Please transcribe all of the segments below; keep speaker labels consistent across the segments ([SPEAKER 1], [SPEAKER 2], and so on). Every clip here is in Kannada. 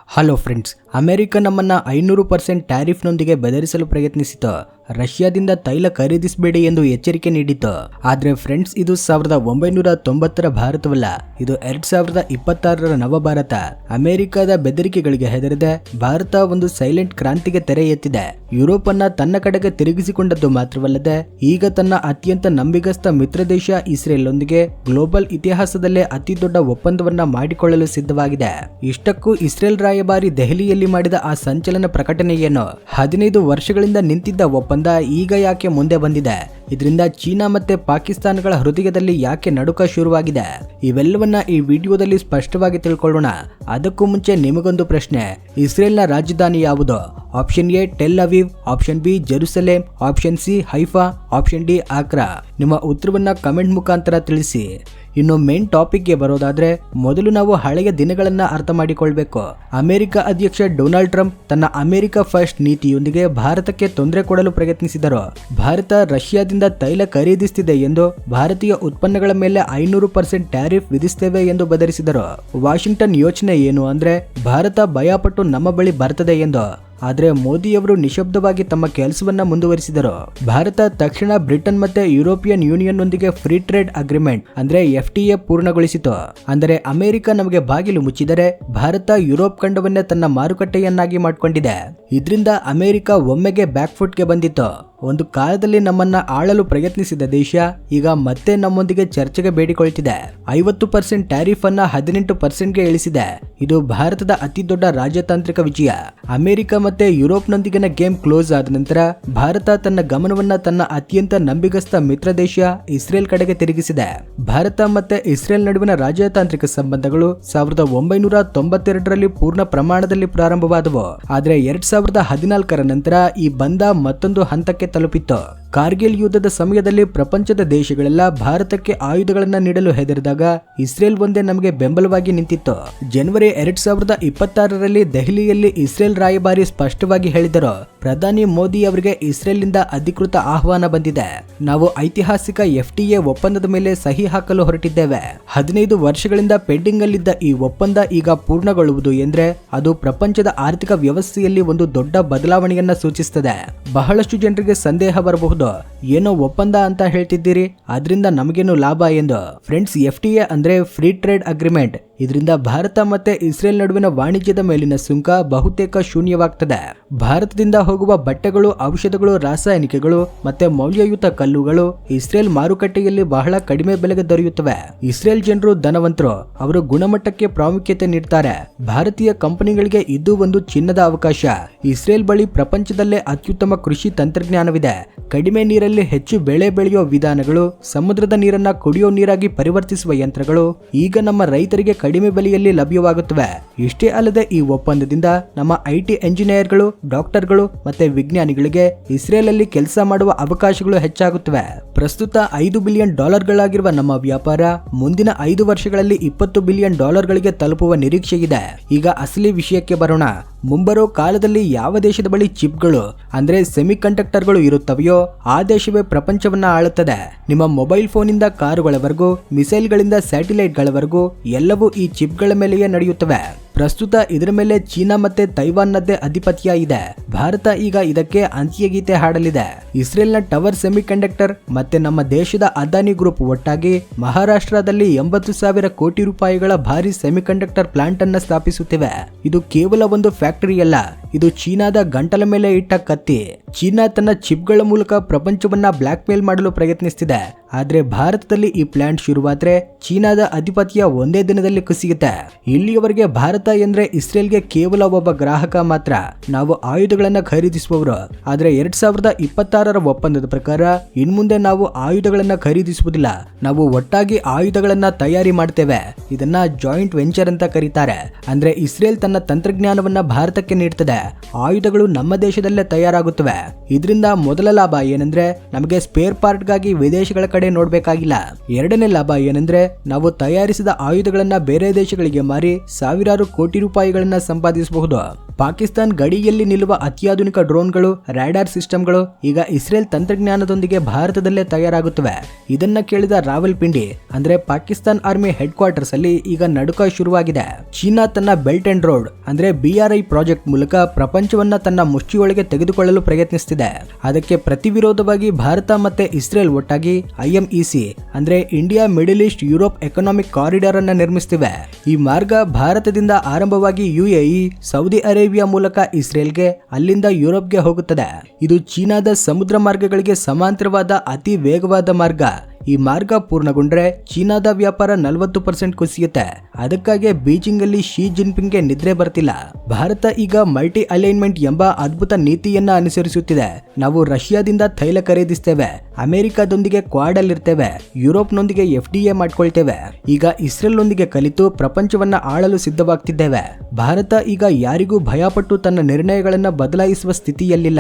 [SPEAKER 1] ಹಲೋ ಫ್ರೆಂಡ್ಸ್, ಅಮೆರಿಕ ನಮ್ಮನ್ನ 500% ಟ್ಯಾರಿಫ್ನೊಂದಿಗೆ ಬೆದರಿಸಲು ಪ್ರಯತ್ನಿಸಿತು. ರಷ್ಯಾದಿಂದ ತೈಲ ಖರೀದಿಸಬೇಡಿ ಎಂದು ಎಚ್ಚರಿಕೆ ನೀಡಿತು. ಆದ್ರೆ ಫ್ರೆಂಡ್ಸ್, ಇದು 1990ರ ಭಾರತವಲ್ಲ, ಇದು 2026ರ ನವಭಾರತ. ಅಮೆರಿಕದ ಬೆದರಿಕೆಗಳಿಗೆ ಹೆದರದೆ ಭಾರತ ಒಂದು ಸೈಲೆಂಟ್ ಕ್ರಾಂತಿಗೆ ತೆರೆ ಎತ್ತಿದೆ. ಯುರೋಪ್ ಅನ್ನ ತನ್ನ ಕಡೆಗೆ ತಿರುಗಿಸಿಕೊಂಡದ್ದು ಮಾತ್ರವಲ್ಲದೆ ಈಗ ತನ್ನ ಅತ್ಯಂತ ನಂಬಿಗಸ್ತ ಮಿತ್ರ ದೇಶ ಇಸ್ರೇಲ್ನೊಂದಿಗೆ ಗ್ಲೋಬಲ್ ಇತಿಹಾಸದಲ್ಲೇ ಅತಿ ದೊಡ್ಡ ಒಪ್ಪಂದವನ್ನ ಮಾಡಿಕೊಳ್ಳಲು ಸಿದ್ಧವಾಗಿದೆ. ಇಷ್ಟಕ್ಕೂ ಇಸ್ರೇಲ್ ರಾಯಭಾರಿ ದೆಹಲಿಯಲ್ಲಿ ಮಾಡಿದ ಆ ಸಂಚಲನ ಪ್ರಕಟಣೆಯನ್ನು 15 ವರ್ಷಗಳಿಂದ ನಿಂತಿದ್ದ ಒಪ್ಪಂದ ಈಗ ಯಾಕೆ ಮುಂದೆ ಬಂದಿದೆ? ಇದರಿಂದ ಚೀನಾ ಮತ್ತೆ ಪಾಕಿಸ್ತಾನಗಳ ಹೃದಯದಲ್ಲಿ ಯಾಕೆ ನಡುಕ ಶುರುವಾಗಿದೆ? ಇವೆಲ್ಲವನ್ನ ಈ ವಿಡಿಯೋದಲ್ಲಿ ಸ್ಪಷ್ಟವಾಗಿ ತಿಳ್ಕೊಳ್ಳೋಣ. ಅದಕ್ಕೂ ಮುಂಚೆ ನಿಮಗೊಂದು ಪ್ರಶ್ನೆ: ಇಸ್ರೇಲ್ನ ರಾಜಧಾನಿ ಯಾವುದು? Option A Tel Aviv, option B Jerusalem, option C Haifa, option D Accra. ನಿಮ್ಮ ಉತ್ತರವನ್ನ ಕಮೆಂಟ್ ಮುಖಾಂತರ ತಿಳಿಸಿ. ಇನ್ನು ಮೇನ್ ಟಾಪಿಕ್ಗೆ ಬರೋದಾದ್ರೆ, ಮೊದಲು ನಾವು ಹಳೆಯ ದಿನಗಳನ್ನ ಅರ್ಥ ಮಾಡಿಕೊಳ್ಬೇಕು. ಅಮೆರಿಕ ಅಧ್ಯಕ್ಷ ಡೊನಾಲ್ಡ್ ಟ್ರಂಪ್ ತನ್ನ ಅಮೆರಿಕ ಫಸ್ಟ್ ನೀತಿಯೊಂದಿಗೆ ಭಾರತಕ್ಕೆ ತೊಂದರೆ ಕೊಡಲು ಪ್ರಯತ್ನಿಸಿದರು. ಭಾರತ ರಷ್ಯಾದಿಂದ ತೈಲ ಖರೀದಿಸುತ್ತಿದೆ ಎಂದು ಭಾರತೀಯ ಉತ್ಪನ್ನಗಳ ಮೇಲೆ 500% ಟ್ಯಾರಿಫ್ ವಿಧಿಸುತ್ತೇವೆ ಎಂದು ಬೆದರಿಸಿದರು. ವಾಷಿಂಗ್ಟನ್ ಯೋಚನೆ ಏನು ಅಂದ್ರೆ, ಭಾರತ ಭಯಪಟ್ಟು ನಮ್ಮ ಬಳಿ ಬರ್ತದೆ ಎಂದು. ಆದ್ರೆ ಮೋದಿಯವರು ನಿಶಬ್ದವಾಗಿ ತಮ್ಮ ಕೆಲಸವನ್ನ ಮುಂದುವರಿಸಿದರು. ಭಾರತ ತಕ್ಷಣ ಬ್ರಿಟನ್ ಮತ್ತೆ ಯುರೋಪಿಯನ್ ಯೂನಿಯನ್ ನೊಂದಿಗೆ ಫ್ರೀ ಟ್ರೇಡ್ ಅಗ್ರಿಮೆಂಟ್ ಅಂದ್ರೆ FTA ಪೂರ್ಣಗೊಳಿಸಿತು. ಅಂದರೆ ಅಮೆರಿಕ ನಮಗೆ ಬಾಗಿಲು ಮುಚ್ಚಿದರೆ ಭಾರತ ಯುರೋಪ್ ಖಂಡವನ್ನೇ ತನ್ನ ಮಾರುಕಟ್ಟೆಯನ್ನಾಗಿ ಮಾಡಿಕೊಂಡಿದೆ. ಇದರಿಂದ ಅಮೆರಿಕ ಒಮ್ಮೆಗೆ ಬ್ಯಾಕ್ ಫುಟ್ಗೆ ಬಂದಿತ್ತು. ಒಂದು ಕಾಲದಲ್ಲಿ ನಮ್ಮನ್ನ ಆಳಲು ಪ್ರಯತ್ನಿಸಿದ ದೇಶ ಈಗ ಮತ್ತೆ ನಮ್ಮೊಂದಿಗೆ ಚರ್ಚೆಗೆ ಬೇಡಿಕೊಳ್ತಿದೆ. 50% ಟ್ಯಾರಿಫ್ ಅನ್ನ 18%ಗೆ ಇಳಿಸಿದೆ. ಇದು ಭಾರತದ ಅತಿ ದೊಡ್ಡ ರಾಜತಾಂತ್ರಿಕ ವಿಜಯ. ಅಮೆರಿಕ ಮತ್ತೆ ಯುರೋಪ್ನೊಂದಿಗಿನ ಗೇಮ್ ಕ್ಲೋಸ್ ಆದ ನಂತರ ಭಾರತ ತನ್ನ ಗಮನವನ್ನ ತನ್ನ ಅತ್ಯಂತ ನಂಬಿಗಸ್ತ ಮಿತ್ರ ದೇಶ ಇಸ್ರೇಲ್ ಕಡೆಗೆ ತಿರುಗಿಸಿದೆ. ಭಾರತ ಮತ್ತೆ ಇಸ್ರೇಲ್ ನಡುವಿನ ರಾಜತಾಂತ್ರಿಕ ಸಂಬಂಧಗಳು 1992ರಲ್ಲಿ ಪೂರ್ಣ ಪ್ರಮಾಣದಲ್ಲಿ ಪ್ರಾರಂಭವಾದವು. ಆದ್ರೆ 2014ರ ನಂತರ ಈ ಬಂಧ ಮತ್ತೊಂದು ಹಂತಕ್ಕೆ ತಲುಪಿತ್ತು. ಕಾರ್ಗಿಲ್ ಯುದ್ಧದ ಸಮಯದಲ್ಲಿ ಪ್ರಪಂಚದ ದೇಶಗಳೆಲ್ಲ ಭಾರತಕ್ಕೆ ಆಯುಧಗಳನ್ನ ನೀಡಲು ಹೆದರಿದಾಗ ಇಸ್ರೇಲ್ ಒಂದೇ ನಮಗೆ ಬೆಂಬಲವಾಗಿ ನಿಂತಿತ್ತು. ಜನವರಿ 2026ರಲ್ಲಿ ದೆಹಲಿಯಲ್ಲಿ ಇಸ್ರೇಲ್ ರಾಯಭಾರಿ ಸ್ಪಷ್ಟವಾಗಿ ಹೇಳಿದರು, ಪ್ರಧಾನಿ ಮೋದಿ ಅವರಿಗೆ ಇಸ್ರೇಲ್ನಿಂದ ಅಧಿಕೃತ ಆಹ್ವಾನ ಬಂದಿದೆ. ನಾವು ಐತಿಹಾಸಿಕ FTA ಒಪ್ಪಂದದ ಮೇಲೆ ಸಹಿ ಹಾಕಲು ಹೊರಟಿದ್ದೇವೆ. 15 ವರ್ಷಗಳಿಂದ ಪೆಂಡಿಂಗ್ ಅಲ್ಲಿದ್ದ ಈ ಒಪ್ಪಂದ ಈಗ ಪೂರ್ಣಗೊಳ್ಳುವುದು ಎಂದ್ರೆ ಅದು ಪ್ರಪಂಚದ ಆರ್ಥಿಕ ವ್ಯವಸ್ಥೆಯಲ್ಲಿ ಒಂದು ದೊಡ್ಡ ಬದಲಾವಣೆಯನ್ನ ಸೂಚಿಸುತ್ತದೆ. ಬಹಳಷ್ಟು ಜನರಿಗೆ ಸಂದೇಹ ಬರಬಹುದು, ಏನೋ ಒಪ್ಪಂದ ಅಂತ ಹೇಳ್ತಿದ್ದೀರಿ, ಅದರಿಂದ ನಮಗೇನು ಲಾಭ ಎಂದು. ಫ್ರೆಂಡ್ಸ್, FTA ಅಂದ್ರೆ ಫ್ರೀ ಟ್ರೇಡ್ ಅಗ್ರಿಮೆಂಟ್. ಇದರಿಂದ ಭಾರತ ಮತ್ತೆ ಇಸ್ರೇಲ್ ನಡುವಿನ ವಾಣಿಜ್ಯದ ಮೇಲಿನ ಸುಂಕ ಬಹುತೇಕ ಶೂನ್ಯವಾಗ್ತದೆ. ಭಾರತದಿಂದ ಹೋಗುವ ಬಟ್ಟೆಗಳು, ಔಷಧಗಳು, ರಾಸಾಯನಿಕಗಳು ಮತ್ತೆ ಮೌಲ್ಯಯುತ ಕಲ್ಲುಗಳು ಇಸ್ರೇಲ್ ಮಾರುಕಟ್ಟೆಯಲ್ಲಿ ಬಹಳ ಕಡಿಮೆ ಬೆಲೆಗೆ ದೊರೆಯುತ್ತವೆ. ಇಸ್ರೇಲ್ ಜನರು ಧನವಂತರು, ಅವರು ಗುಣಮಟ್ಟಕ್ಕೆ ಪ್ರಾಮುಖ್ಯತೆ ನೀಡ್ತಾರೆ. ಭಾರತೀಯ ಕಂಪನಿಗಳಿಗೆ ಇದು ಒಂದು ಚಿನ್ನದ ಅವಕಾಶ. ಇಸ್ರೇಲ್ ಬಳಿ ಪ್ರಪಂಚದಲ್ಲೇ ಅತ್ಯುತ್ತಮ ಕೃಷಿ ತಂತ್ರಜ್ಞಾನವಿದೆ. ಕಡಿಮೆ ನೀರಲ್ಲಿ ಹೆಚ್ಚು ಬೆಳೆ ಬೆಳೆಯುವ ವಿಧಾನಗಳು, ಸಮುದ್ರದ ನೀರನ್ನ ಕುಡಿಯೋ ನೀರಾಗಿ ಪರಿವರ್ತಿಸುವ ಯಂತ್ರಗಳು ಈಗ ನಮ್ಮ ರೈತರಿಗೆ ಕಡಿಮೆ ಬೆಲೆಯಲ್ಲಿ ಲಭ್ಯವಾಗುತ್ತವೆ. ಇಷ್ಟೇ ಅಲ್ಲದೆ ಈ ಒಪ್ಪಂದದಿಂದ ನಮ್ಮ IT ಎಂಜಿನಿಯರ್ಗಳು, ಡಾಕ್ಟರ್ಗಳು ಮತ್ತೆ ವಿಜ್ಞಾನಿಗಳಿಗೆ ಇಸ್ರೇಲ್ ಅಲ್ಲಿ ಕೆಲಸ ಮಾಡುವ ಅವಕಾಶಗಳು ಹೆಚ್ಚಾಗುತ್ತವೆ. ಪ್ರಸ್ತುತ $5 ಬಿಲಿಯನ್ ಗಳಾಗಿರುವ ನಮ್ಮ ವ್ಯಾಪಾರ ಮುಂದಿನ 5 ವರ್ಷಗಳಲ್ಲಿ $20 ಬಿಲಿಯನ್ ಗಳಿಗೆ ತಲುಪುವ ನಿರೀಕ್ಷೆ ಇದೆ. ಈಗ ಅಸಲಿ ವಿಷಯಕ್ಕೆ ಬರೋಣ. ಮುಂಬರೋ ಕಾಲದಲ್ಲಿ ಯಾವ ದೇಶದ ಬಳಿ ಚಿಪ್ಗಳು ಅಂದ್ರೆ ಸೆಮಿ ಕಂಡಕ್ಟರ್ಗಳು ಇರುತ್ತವೆಯೋ ಆ ದೇಶವೇ ಪ್ರಪಂಚವನ್ನ ಆಳುತ್ತದೆ. ನಿಮ್ಮ ಮೊಬೈಲ್ ಫೋನಿಂದ ಕಾರುಗಳವರೆಗೂ, ಮಿಸೈಲ್ಗಳಿಂದ ಸ್ಯಾಟಲೈಟ್ಗಳವರೆಗೂ ಎಲ್ಲವೂ ಈ ಚಿಪ್ಗಳ ಮೇಲೆಯೇ ನಡೆಯುತ್ತವೆ. ಪ್ರಸ್ತುತ ಇದರ ಮೇಲೆ ಚೀನಾ ಮತ್ತೆ ತೈವಾನ್ನದ್ದೇ ಆಧಿಪತ್ಯ ಇದೆ. ಭಾರತ ಈಗ ಇದಕ್ಕೆ ಅಂತ್ಯಗೀತೆ ಹಾಡಲಿದೆ. ಇಸ್ರೇಲ್ನ ಟವರ್ ಸೆಮಿ ಕಂಡಕ್ಟರ್ ಮತ್ತೆ ನಮ್ಮ ದೇಶದ ಅದಾನಿ ಗ್ರೂಪ್ ಒಟ್ಟಾಗಿ ಮಹಾರಾಷ್ಟ್ರದಲ್ಲಿ 80,000 ಕೋಟಿ ರೂಪಾಯಿಗಳ ಭಾರಿ ಸೆಮಿ ಕಂಡಕ್ಟರ್ ಪ್ಲಾಂಟ್ ಅನ್ನ ಸ್ಥಾಪಿಸುತ್ತಿವೆ. ಇದು ಕೇವಲ ಒಂದು ಫ್ಯಾಕ್ಟರಿ ಅಲ್ಲ, ಇದು ಚೀನಾದ ಗಂಟಲ ಮೇಲೆ ಇಟ್ಟ ಕತ್ತಿ. ಚೀನಾ ತನ್ನ ಚಿಪ್ಗಳ ಮೂಲಕ ಪ್ರಪಂಚವನ್ನ ಬ್ಲಾಕ್ ಮೇಲ್ ಮಾಡಲು ಪ್ರಯತ್ನಿಸುತ್ತಿದೆ. ಆದ್ರೆ ಭಾರತದಲ್ಲಿ ಈ ಪ್ಲಾಂಟ್ ಶುರುವಾದ್ರೆ ಚೀನಾದ ಆಧಿಪತ್ಯ ಒಂದೇ ದಿನದಲ್ಲಿ ಕುಸಿಯುತ್ತೆ. ಇಲ್ಲಿಯವರೆಗೆ ಭಾರತ ಎಂದ್ರೆ ಇಸ್ರೇಲ್ಗೆ ಕೇವಲ ಒಬ್ಬ ಗ್ರಾಹಕ ಮಾತ್ರ. ನಾವು ಆಯುಧಗಳನ್ನ ಖರೀದಿಸುವವರು. ಆದ್ರೆ 2026ರ ಒಪ್ಪಂದದ ಪ್ರಕಾರ ಇನ್ಮುಂದೆ ನಾವು ಆಯುಧಗಳನ್ನ ಖರೀದಿಸುವುದಿಲ್ಲ, ನಾವು ಒಟ್ಟಾಗಿ ಆಯುಧಗಳನ್ನ ತಯಾರಿ ಮಾಡ್ತೇವೆ. ಇದನ್ನ ಜಾಯಿಂಟ್ ವೆಂಚರ್ ಅಂತ ಕರೀತಾರೆ. ಅಂದ್ರೆ ಇಸ್ರೇಲ್ ತನ್ನ ತಂತ್ರಜ್ಞಾನವನ್ನ ಭಾರತಕ್ಕೆ ನೀಡ್ತದೆ, ಆಯುಧಗಳು ನಮ್ಮ ದೇಶದಲ್ಲೇ ತಯಾರಾಗುತ್ತವೆ. ಇದರಿಂದ ಮೊದಲ ಲಾಭ ಏನಂದ್ರೆ ನಮಗೆ ಸ್ಪೇರ್ ಪಾರ್ಟ್ ಗಾಗಿ ವಿದೇಶಗಳ ಕಡೆ ನೋಡ್ಬೇಕಾಗಿಲ್ಲ. ಎರಡನೇ ಲಾಭ ಏನಂದ್ರೆ ನಾವು ತಯಾರಿಸಿದ ಆಯುಧಗಳನ್ನ ಬೇರೆ ದೇಶಗಳಿಗೆ ಮಾರಿ ಸಾವಿರಾರು ಕೋಟಿ ರೂಪಾಯಿಗಳನ್ನ ಸಂಪಾದಿಸಬಹುದು. ಪಾಕಿಸ್ತಾನ್ ಗಡಿಯಲ್ಲಿ ನಿಲ್ಲುವ ಅತ್ಯಾಧುನಿಕ ಡ್ರೋನ್ಗಳು, ರಾಡಾರ್ ಸಿಸ್ಟಮ್ಗಳು ಈಗ ಇಸ್ರೇಲ್ ತಂತ್ರಜ್ಞಾನದೊಂದಿಗೆ ಭಾರತದಲ್ಲೇ ತಯಾರಾಗುತ್ತವೆ. ಇದನ್ನ ಕೇಳಿದ ರಾವಲ್ಪಿಂಡಿ ಅಂದ್ರೆ ಪಾಕಿಸ್ತಾನ್ ಆರ್ಮಿ ಹೆಡ್ ಕ್ವಾರ್ಟರ್ಸ್ ಅಲ್ಲಿ ಈಗ ನಡುಕ ಶುರುವಾಗಿದೆ. ಚೀನಾ ತನ್ನ ಬೆಲ್ಟ್ ಅಂಡ್ ರೋಡ್ ಅಂದ್ರೆ BRI ಪ್ರಾಜೆಕ್ಟ್ ಮೂಲಕ ಪ್ರಪಂಚವನ್ನ ತನ್ನ ಮುಷ್ಟಿಯೊಳಗೆ ತೆಗೆದುಕೊಳ್ಳಲು ಪ್ರಯತ್ನಿಸುತ್ತಿದೆ. ಅದಕ್ಕೆ ಪ್ರತಿವಿರೋಧವಾಗಿ ಭಾರತ ಮತ್ತೆ ಇಸ್ರೇಲ್ ಒಟ್ಟಾಗಿ IMEC ಅಂದ್ರೆ India middle East Europe economic corridor ಅನ್ನ ನಿರ್ಮಿಸುತ್ತಿವೆ. ಈ ಮಾರ್ಗ ಭಾರತದಿಂದ ಆರಂಭವಾಗಿ UAE, ಸೌದಿ ಅರೇಬಿಯಾ ಮೂಲಕ ಇಸ್ರೇಲ್ಗೆ, ಅಲ್ಲಿಂದ ಯುರೋಪ್ಗೆ ಹೋಗುತ್ತದೆ. ಇದು ಚೀನಾದ ಸಮುದ್ರ ಮಾರ್ಗಗಳಿಗೆ ಸಮಾಂತರವಾದ ಅತಿ ವೇಗವಾದ ಮಾರ್ಗ. ಈ ಮಾರ್ಗ ಪೂರ್ಣಗೊಂಡ್ರೆ ಚೀನಾದ ವ್ಯಾಪಾರ 40% ಕುಸಿಯುತ್ತೆ. ಅದಕ್ಕಾಗಿ ಬೀಜಿಂಗ್ ಅಲ್ಲಿ ಶಿ ಜಿನ್ಪಿಂಗ್ಗೆ ನಿದ್ರೆ ಬರ್ತಿಲ್ಲ. ಭಾರತ ಈಗ ಮಲ್ಟಿ ಅಲೈನ್ಮೆಂಟ್ ಎಂಬ ಅದ್ಭುತ ನೀತಿಯನ್ನ ಅನುಸರಿಸುತ್ತಿದೆ. ನಾವು ರಷ್ಯಾದಿಂದ ತೈಲ ಖರೀದಿಸ್ತೇವೆ, ಅಮೆರಿಕದೊಂದಿಗೆ ಕ್ವಾಡ್ ಅಲ್ಲಿರ್ತೇವೆ, ಯುರೋಪ್ನೊಂದಿಗೆ FTA ಮಾಡ್ಕೊಳ್ತೇವೆ. ಈಗ ಇಸ್ರೇಲ್ ನೊಂದಿಗೆ ಕಲಿತು ಪ್ರಪಂಚವನ್ನ ಆಳಲು ಸಿದ್ಧವಾಗ್ತಿದ್ದೇವೆ. ಭಾರತ ಈಗ ಯಾರಿಗೂ ಭಯಪಟ್ಟು ತನ್ನ ನಿರ್ಣಯಗಳನ್ನ ಬದಲಾಯಿಸುವ ಸ್ಥಿತಿಯಲ್ಲಿಲ್ಲ.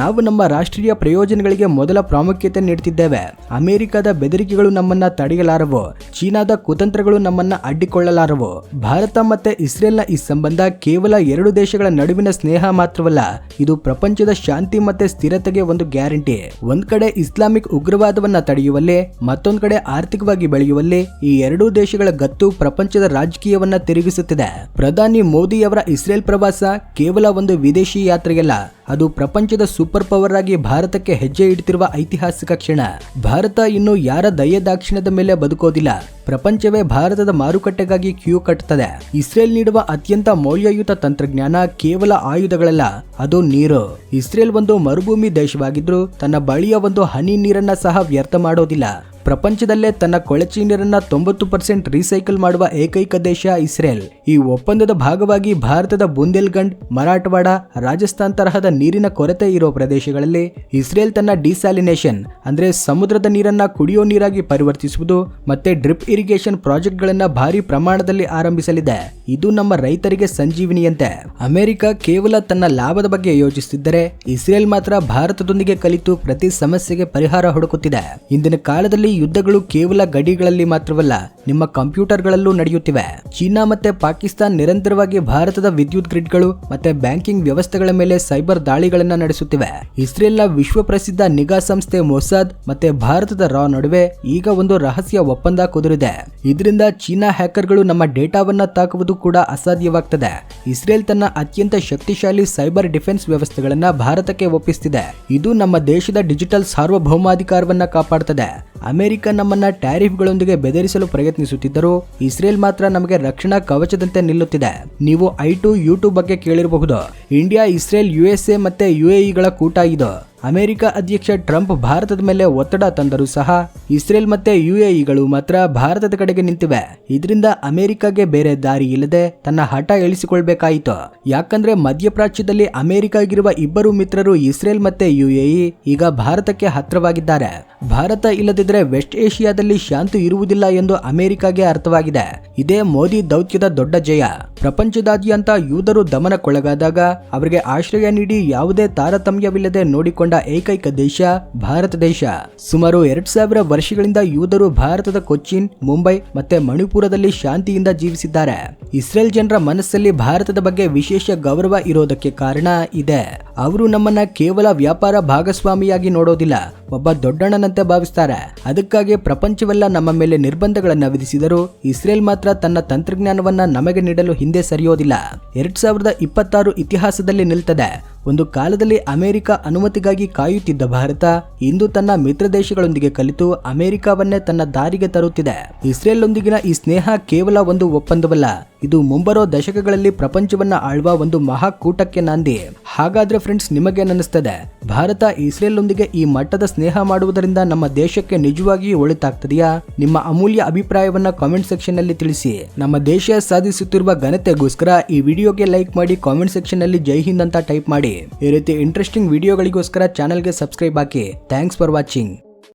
[SPEAKER 1] ನಾವು ನಮ್ಮ ರಾಷ್ಟ್ರೀಯ ಪ್ರಯೋಜನಗಳಿಗೆ ಮೊದಲ ಪ್ರಾಮುಖ್ಯತೆ ನೀಡುತ್ತಿದ್ದೇವೆ. ಅಮೆರಿಕದ ಬೆದರಿಕೆಗಳು ನಮ್ಮನ್ನ ತಡೆಯಲಾರವು, ಚೀನಾದ ಕುತಂತ್ರಗಳು ನಮ್ಮನ್ನ ಅಡ್ಡಿಕೊಳ್ಳಲಾರವು. ಭಾರತ ಮತ್ತೆ ಇಸ್ರೇಲ್ನ ಈ ಸಂಬಂಧ ಕೇವಲ ಎರಡು ದೇಶಗಳ ನಡುವಿನ ಸ್ನೇಹ ಮಾತ್ರವಲ್ಲ, ಇದು ಪ್ರಪಂಚದ ಶಾಂತಿ ಮತ್ತೆ ಸ್ಥಿರತೆಗೆ ಒಂದು ಗ್ಯಾರಂಟಿ. ಒಂದ್ ಕಡೆ ಇಸ್ಲಾಮಿಕ್ ಉಗ್ರವಾದವನ್ನ ತಡೆಯುವಲ್ಲಿ, ಮತ್ತೊಂದ್ ಕಡೆ ಆರ್ಥಿಕವಾಗಿ ಬೆಳೆಯುವಲ್ಲಿ ಈ ಎರಡೂ ದೇಶಗಳ ಗತ್ತು ಪ್ರಪಂಚದ ರಾಜಕೀಯವನ್ನ ತಿರುಗಿಸುತ್ತಿದೆ. ಪ್ರಧಾನಿ ಮೋದಿ ಅವರ ಇಸ್ರೇಲ್ ಪ್ರವಾಸ ಕೇವಲ ಒಂದು ವಿದೇಶಿ ಯಾತ್ರೆಯಲ್ಲ, ಅದು ಪ್ರಪಂಚದ ಸೂಪರ್ ಪವರ್ ಆಗಿ ಭಾರತಕ್ಕೆ ಹೆಜ್ಜೆ ಇಡ್ತಿರುವ ಐತಿಹಾಸಿಕ ಕ್ಷಣ. ಭಾರತ ಇನ್ನು ಯಾರ ದಯದಾಕ್ಷಿಣ್ಯದ ಮೇಲೆ ಬದುಕೋದಿಲ್ಲ. ಪ್ರಪಂಚವೇ ಭಾರತದ ಮಾರುಕಟ್ಟೆಗಾಗಿ ಕ್ಯೂ ಕಟ್ಟುತ್ತದೆ. ಇಸ್ರೇಲ್ ನೀಡುವ ಅತ್ಯಂತ ಮೌಲ್ಯಯುತ ತಂತ್ರಜ್ಞಾನ ಕೇವಲ ಆಯುಧಗಳಲ್ಲ, ಅದು ನೀರು. ಇಸ್ರೇಲ್ ಒಂದು ಮರುಭೂಮಿ ದೇಶವಾಗಿದ್ರೂ ತನ್ನ ಬಳಿಯ ಒಂದು ಹನಿ ನೀರನ್ನ ಸಹ ವ್ಯರ್ಥ ಮಾಡೋದಿಲ್ಲ. ಪ್ರಪಂಚದಲ್ಲೇ ತನ್ನ ಕೊಳಚೆ ನೀರನ್ನ 90% ರೀಸೈಕಲ್ ಮಾಡುವ ಏಕೈಕ ದೇಶ ಇಸ್ರೇಲ್. ಈ ಒಪ್ಪಂದದ ಭಾಗವಾಗಿ ಭಾರತದ ಬುಂದೇಲ್ಖಂಡ್, ಮರಾಠವಾಡ, ರಾಜಸ್ಥಾನ್ ತರಹದ ನೀರಿನ ಕೊರತೆ ಇರೋ ಪ್ರದೇಶಗಳಲ್ಲಿ ಇಸ್ರೇಲ್ ತನ್ನ ಡಿಸ್ಯಾಲಿನೇಷನ್ ಅಂದ್ರೆ ಸಮುದ್ರದ ನೀರನ್ನ ಕುಡಿಯೋ ನೀರಾಗಿ ಪರಿವರ್ತಿಸುವುದು ಮತ್ತೆ ಡ್ರಿಪ್ ಇರಿಗೇಷನ್ ಪ್ರಾಜೆಕ್ಟ್ ಗಳನ್ನ ಭಾರಿ ಪ್ರಮಾಣದಲ್ಲಿ ಆರಂಭಿಸಲಿದೆ. ಇದು ನಮ್ಮ ರೈತರಿಗೆ ಸಂಜೀವಿನಿಯಂತೆ. ಅಮೆರಿಕ ಕೇವಲ ತನ್ನ ಲಾಭದ ಬಗ್ಗೆ ಯೋಚಿಸುತ್ತಿದ್ದರೆ, ಇಸ್ರೇಲ್ ಮಾತ್ರ ಭಾರತದೊಂದಿಗೆ ಕಲಿತು ಪ್ರತಿ ಸಮಸ್ಯೆಗೆ ಪರಿಹಾರ ಹುಡುಕುತ್ತಿದೆ. ಇಂದಿನ ಕಾಲದಲ್ಲಿ ಯುದ್ಧಗಳು ಕೇವಲ ಗಡಿಗಳಲ್ಲಿ ಮಾತ್ರವಲ್ಲ, ನಿಮ್ಮ ಕಂಪ್ಯೂಟರ್ಗಳಲ್ಲೂ ನಡೆಯುತ್ತಿವೆ. ಚೀನಾ ಮತ್ತೆ ಪಾಕಿಸ್ತಾನ್ ನಿರಂತರವಾಗಿ ಭಾರತದ ವಿದ್ಯುತ್ ಗ್ರಿಡ್ಗಳು ಮತ್ತೆ ಬ್ಯಾಂಕಿಂಗ್ ವ್ಯವಸ್ಥೆಗಳ ಮೇಲೆ ಸೈಬರ್ ದಾಳಿಗಳನ್ನ ನಡೆಸುತ್ತಿವೆ. ಇಸ್ರೇಲ್ನ ವಿಶ್ವ ಪ್ರಸಿದ್ಧ ನಿಗಾ ಸಂಸ್ಥೆ ಮೊಸಾದ್ ಮತ್ತೆ ಭಾರತದ ರಾ ನಡುವೆ ಈಗ ಒಂದು ರಹಸ್ಯ ಒಪ್ಪಂದ ಕುದುರಿದೆ. ಇದರಿಂದ ಚೀನಾ ಹ್ಯಾಕರ್ಗಳು ನಮ್ಮ ಡೇಟಾವನ್ನ ತಾಕುವುದು ಕೂಡ ಅಸಾಧ್ಯವಾಗ್ತದೆ. ಇಸ್ರೇಲ್ ತನ್ನ ಅತ್ಯಂತ ಶಕ್ತಿಶಾಲಿ ಸೈಬರ್ ಡಿಫೆನ್ಸ್ ವ್ಯವಸ್ಥೆಗಳನ್ನ ಭಾರತಕ್ಕೆ ಒಪ್ಪಿಸುತ್ತಿದೆ. ಇದು ನಮ್ಮ ದೇಶದ ಡಿಜಿಟಲ್ ಸಾರ್ವಭೌಮಾಧಿಕಾರವನ್ನ ಕಾಪಾಡುತ್ತದೆ. ಅಮೆರಿಕ ನಮ್ಮನ್ನ ಟ್ಯಾರಿಫ್ಗಳೊಂದಿಗೆ ಬೆದರಿಸಲು ಪ್ರಯತ್ನಿಸುತ್ತಿದ್ದರೂ ಇಸ್ರೇಲ್ ಮಾತ್ರ ನಮಗೆ ರಕ್ಷಣಾ ಕವಚದಂತೆ ನಿಲ್ಲುತ್ತಿದೆ. ನೀವು I2 U2 ಬಗ್ಗೆ ಕೇಳಿರಬಹುದು. ಇಂಡಿಯಾ, ಇಸ್ರೇಲ್, USA ಮತ್ತೆ UAEಗಳ ಕೂಟ ಇದು. ಅಮೆರಿಕ ಅಧ್ಯಕ್ಷ ಟ್ರಂಪ್ ಭಾರತದ ಮೇಲೆ ಒತ್ತಡ ತಂದರೂ ಸಹ ಇಸ್ರೇಲ್ ಮತ್ತೆ UAEಗಳು ಮಾತ್ರ ಭಾರತದ ಕಡೆಗೆ ನಿಂತಿವೆ. ಇದರಿಂದ ಅಮೆರಿಕಾಗೆ ಬೇರೆ ದಾರಿ ಇಲ್ಲದೆ ತನ್ನ ಹಠ ಇಳಿಸಿಕೊಳ್ಬೇಕಾಯಿತು. ಯಾಕಂದ್ರೆ ಮಧ್ಯಪ್ರಾಚ್ಯದಲ್ಲಿ ಅಮೆರಿಕಾಗಿರುವ ಇಬ್ಬರು ಮಿತ್ರರು ಇಸ್ರೇಲ್ ಮತ್ತೆ UAE ಈಗ ಭಾರತಕ್ಕೆ ಹತ್ರವಾಗಿದ್ದಾರೆ. ಭಾರತ ಇಲ್ಲದಿದ್ರೆ ವೆಸ್ಟ್ ಏಷಿಯಾದಲ್ಲಿ ಶಾಂತಿ ಇರುವುದಿಲ್ಲ ಎಂದು ಅಮೆರಿಕಾಗೆ ಅರ್ಥವಾಗಿದೆ. ಇದೇ ಮೋದಿ ದೌತ್ಯದ ದೊಡ್ಡ ಜಯ. ಪ್ರಪಂಚದಾದ್ಯಂತ ಯೂದರು ದಮನಕ್ಕೊಳಗಾದಾಗ ಅವರಿಗೆ ಆಶ್ರಯ ನೀಡಿ ಯಾವುದೇ ತಾರತಮ್ಯವಿಲ್ಲದೆ ನೋಡಿಕೊಂಡ ಏಕೈಕ ದೇಶ ಭಾರತ ದೇಶ. ಸುಮಾರು 2000 ವರ್ಷಗಳಿಂದ ಯೂದರು ಭಾರತದ ಕೊಚ್ಚಿನ್, ಮುಂಬೈ ಮತ್ತೆ ಮಣಿಪುರದಲ್ಲಿ ಶಾಂತಿಯಿಂದ ಜೀವಿಸಿದ್ದಾರೆ. ಇಸ್ರೇಲ್ ಜನರ ಮನಸ್ಸಲ್ಲಿ ಭಾರತದ ಬಗ್ಗೆ ವಿಶೇಷ ಗೌರವ ಇರೋದಕ್ಕೆ ಕಾರಣ ಇದೆ. ಅವರು ನಮ್ಮನ್ನ ಕೇವಲ ವ್ಯಾಪಾರ ಭಾಗಸ್ವಾಮಿಯಾಗಿ ನೋಡೋದಿಲ್ಲ, ಒಬ್ಬ ದೊಡ್ಡಣ್ಣನಂತೆ ಭಾವಿಸ್ತಾರೆ. ಅದಕ್ಕಾಗಿ ಪ್ರಪಂಚವೆಲ್ಲ ನಮ್ಮ ಮೇಲೆ ನಿರ್ಬಂಧಗಳನ್ನ ವಿಧಿಸಿದರೂ ಇಸ್ರೇಲ್ ಮಾತ್ರ ತನ್ನ ತಂತ್ರಜ್ಞಾನವನ್ನ ನಮಗೆ ನೀಡಲು ಹಿಂದೆ ಸರಿಯೋದಿಲ್ಲ. 2026 ಇತಿಹಾಸದಲ್ಲಿ ನಿಲ್ತದೆ. ಒಂದು ಕಾಲದಲ್ಲಿ ಅಮೆರಿಕ ಅನುಮತಿಗಾಗಿ ಕಾಯುತ್ತಿದ್ದ ಭಾರತ ಇಂದು ತನ್ನ ಮಿತ್ರ ದೇಶಗಳೊಂದಿಗೆ ಕಲಿತು ಅಮೆರಿಕವನ್ನೇ ತನ್ನ ದಾರಿಗೆ ತರುತ್ತಿದೆ. ಇಸ್ರೇಲ್ ಒಂದಿಗಿನ ಈ ಸ್ನೇಹ ಕೇವಲ ಒಂದು ಒಪ್ಪಂದವಲ್ಲ, ಇದು ಮುಂಬರೋ ದಶಕಗಳಲ್ಲಿ ಪ್ರಪಂಚವನ್ನ ಆಳುವ ಒಂದು ಮಹಾಕೂಟಕ್ಕೆ ನಾಂದಿ. ಹಾಗಾದ್ರೆ ಫ್ರೆಂಡ್ಸ್, ನಿಮಗೇನಿಸ್ತದೆ? ಭಾರತ ಇಸ್ರೇಲ್ ಒಂದಿಗೆ ಈ ಮಟ್ಟದ ಸ್ನೇಹ ಮಾಡುವುದರಿಂದ ನಮ್ಮ ದೇಶಕ್ಕೆ ನಿಜವಾಗಿಯೂ ಒಳಿತಾಗ್ತದೆಯಾ? ನಿಮ್ಮ ಅಮೂಲ್ಯ ಅಭಿಪ್ರಾಯವನ್ನ ಕಾಮೆಂಟ್ ಸೆಕ್ಷನ್ ನಲ್ಲಿ ತಿಳಿಸಿ. ನಮ್ಮ ದೇಶ ಸಾಧಿಸುತ್ತಿರುವ ಘನತೆಗೋಸ್ಕರ ಈ ವಿಡಿಯೋಗೆ ಲೈಕ್ ಮಾಡಿ, ಕಾಮೆಂಟ್ ಸೆಕ್ಷನ್ ನಲ್ಲಿ ಜೈ ಹಿಂದ್ ಅಂತ ಟೈಪ್ ಮಾಡಿ. ಈ ರೀತಿ ಇಂಟ್ರೆಸ್ಟಿಂಗ್ ವಿಡಿಯೋಗಳಿಗೋಸ್ಕರ ಚಾನೆಲ್ಗೆ subscribe hockey. Thanks for watching.